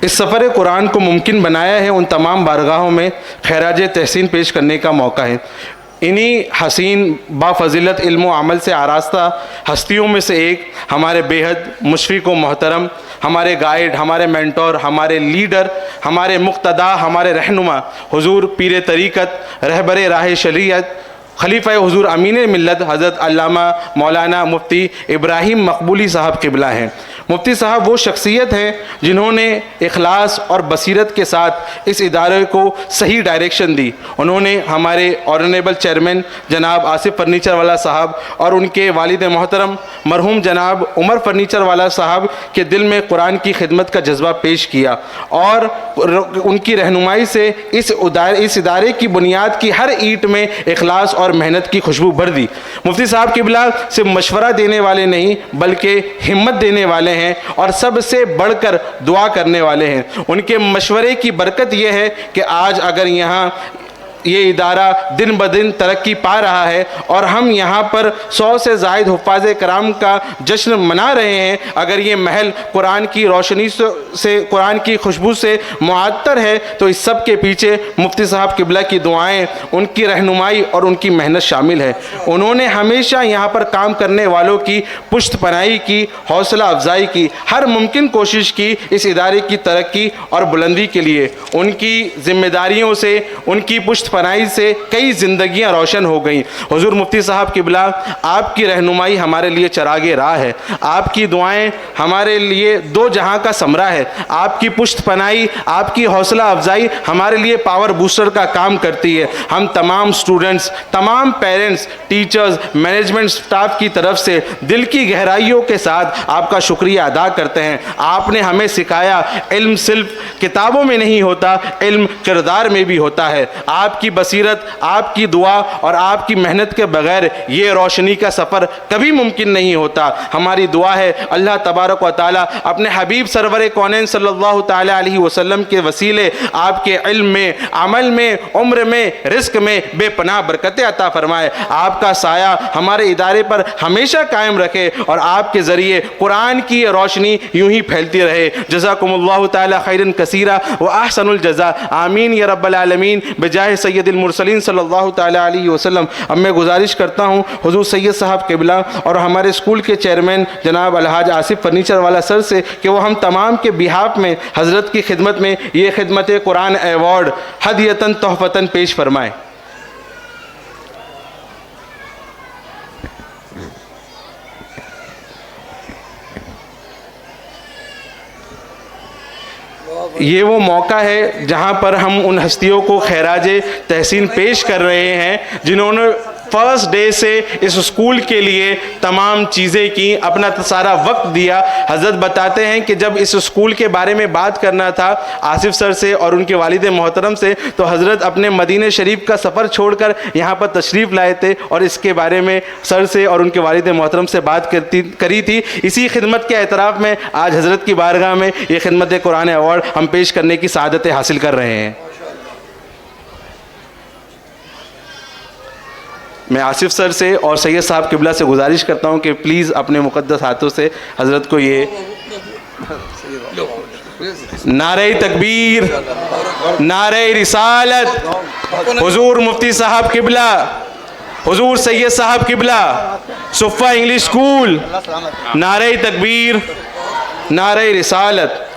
اس سفر قرآن کو ممکن بنایا ہے، ان تمام بارگاہوں میں خراج تحسین پیش کرنے کا موقع ہے۔ انہی حسین با فضیلت علم و عمل سے آراستہ ہستیوں میں سے ایک ہمارے بے حد مشفق و محترم، ہمارے گائیڈ، ہمارے مینٹور، ہمارے لیڈر، ہمارے مقتدا، ہمارے رہنما حضور پیر طریقت، رہبر راہ شریعت، خلیفہ حضور امین ملت حضرت علامہ مولانا مفتی ابراہیم مقبولی صاحب قبلہ ہیں۔ مفتی صاحب وہ شخصیت ہیں جنہوں نے اخلاص اور بصیرت کے ساتھ اس ادارے کو صحیح ڈائریکشن دی۔ انہوں نے ہمارے آنریبل چیئرمین جناب آصف فرنیچر والا صاحب اور ان کے والد محترم مرحوم جناب عمر فرنیچر والا صاحب کے دل میں قرآن کی خدمت کا جذبہ پیش کیا، اور ان کی رہنمائی سے اس ادارے کی بنیاد کی ہر اینٹ میں اخلاص اور محنت کی خوشبو بھر دی۔ مفتی صاحب قبلہ صرف مشورہ دینے والے نہیں بلکہ ہمت دینے والے ہیں، اور سب سے بڑھ کر دعا کرنے والے ہیں۔ ان کے مشورے کی برکت یہ ہے کہ آج اگر یہاں یہ ادارہ دن بدن ترقی پا رہا ہے اور ہم یہاں پر 100 سے زائد حفاظ کرام کا جشن منا رہے ہیں، اگر یہ محل قرآن کی روشنی سے، قرآن کی خوشبو سے معطر ہے، تو اس سب کے پیچھے مفتی صاحب قبلہ کی دعائیں، ان کی رہنمائی اور ان کی محنت شامل ہے۔ انہوں نے ہمیشہ یہاں پر کام کرنے والوں کی پشت پناہی کی، حوصلہ افزائی کی، ہر ممکن کوشش کی اس ادارے کی ترقی اور بلندی کے لیے۔ ان کی ذمہ داریوں سے، ان کی پشت پناہی سے کئی زندگیاں روشن ہو گئیں۔ حضور مفتی صاحب قبلہ، آپ کی رہنمائی ہمارے لیے چراغ راہ ہے، آپ کی دعائیں ہمارے لیے دو جہاں کا ثمرہ ہے، آپ کی پشت پناہی، آپ کی حوصلہ افزائی ہمارے لیے پاور بوسٹر کا کام کرتی ہے۔ ہم تمام سٹوڈنٹس، تمام پیرنٹس، ٹیچرز، مینجمنٹ سٹاف کی طرف سے دل کی گہرائیوں کے ساتھ آپ کا شکریہ ادا کرتے ہیں۔ آپ نے ہمیں سکھایا علم صرف کتابوں میں نہیں ہوتا، علم کردار میں بھی ہوتا ہے۔ آپ کی بصیرت، آپ کی دعا اور آپ کی محنت کے بغیر یہ روشنی کا سفر کبھی ممکن نہیں ہوتا۔ ہماری دعا ہے اللہ تبارک و تعالیٰ اپنے حبیب سرور کونین صلی اللہ تعالیٰ علیہ وسلم کے وسیلے آپ کے علم میں، عمل میں، عمر میں، رزق میں بے پناہ برکتیں عطا فرمائے۔ آپ کا سایہ ہمارے ادارے پر ہمیشہ قائم رکھے اور آپ کے ذریعے قرآن کی روشنی یوں ہی پھیلتی رہے۔ جزاکم اللہ تعالیٰ خیرا کثیرا واحسن الجزاء، آمین یا رب العالمین بجاہ سید المرسلین صلی اللہ تعالیٰ علیہ وسلم۔ اب میں گزارش کرتا ہوں حضور سید صاحب قبلہ اور ہمارے اسکول کے چیئرمین جناب الحاج آصف فرنیچر والا سر سے کہ وہ ہم تمام کے بیہاف میں حضرت کی خدمت میں یہ خدمت قرآن ایوارڈ ہدیتاً تحفتاً پیش فرمائیں۔ یہ وہ موقع ہے جہاں پر ہم ان ہستیوں کو خراج تحسین پیش کر رہے ہیں جنہوں نے فرسٹ ڈے سے اس اسکول کے لیے تمام چیزیں کی، اپنا سارا وقت دیا۔ حضرت بتاتے ہیں کہ جب اس اسکول کے بارے میں بات کرنا تھا آصف سر سے اور ان کے والد محترم سے، تو حضرت اپنے مدینہ شریف کا سفر چھوڑ کر یہاں پر تشریف لائے تھے اور اس کے بارے میں سر سے اور ان کے والد محترم سے بات کری تھی۔ اسی خدمت کے اعتراف میں آج حضرت کی بارگاہ میں یہ خدمت قرآن ایوارڈ ہم پیش کرنے کی سعادت حاصل کر رہے ہیں۔ میں آصف سر سے اور سید صاحب قبلہ سے گزارش کرتا ہوں کہ پلیز اپنے مقدس ہاتھوں سے حضرت کو یہ نعرہ تکبیر، نعرہ رسالت، حضور مفتی صاحب قبلہ، حضور سید صاحب قبلہ، صفہ انگلش اسکول، نعرہ تکبیر، نعرہ رسالت۔